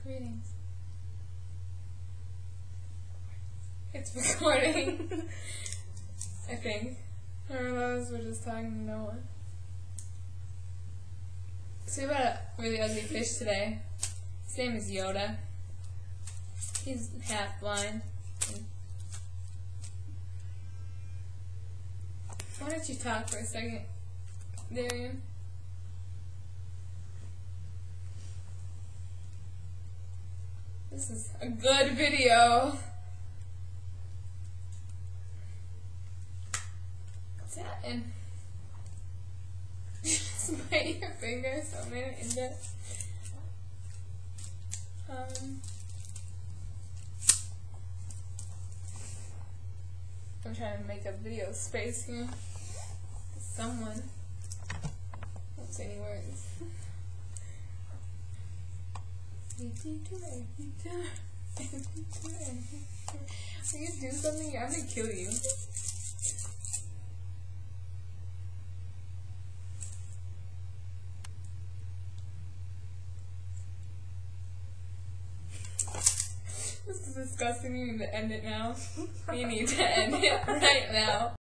Greetings. It's recording. I think. Otherwise, we're just talking to no one. So we got a really ugly fish today. His name is Yoda. He's half blind. Why don't you talk for a second, Darian? This is a good video. What's that? And just bite your finger, so I made an indent. I'm trying to make a video space here. Someone. Don't say any words. Will you do something? I'm gonna kill you. This is disgusting. You need to end it now. You need to end it right now.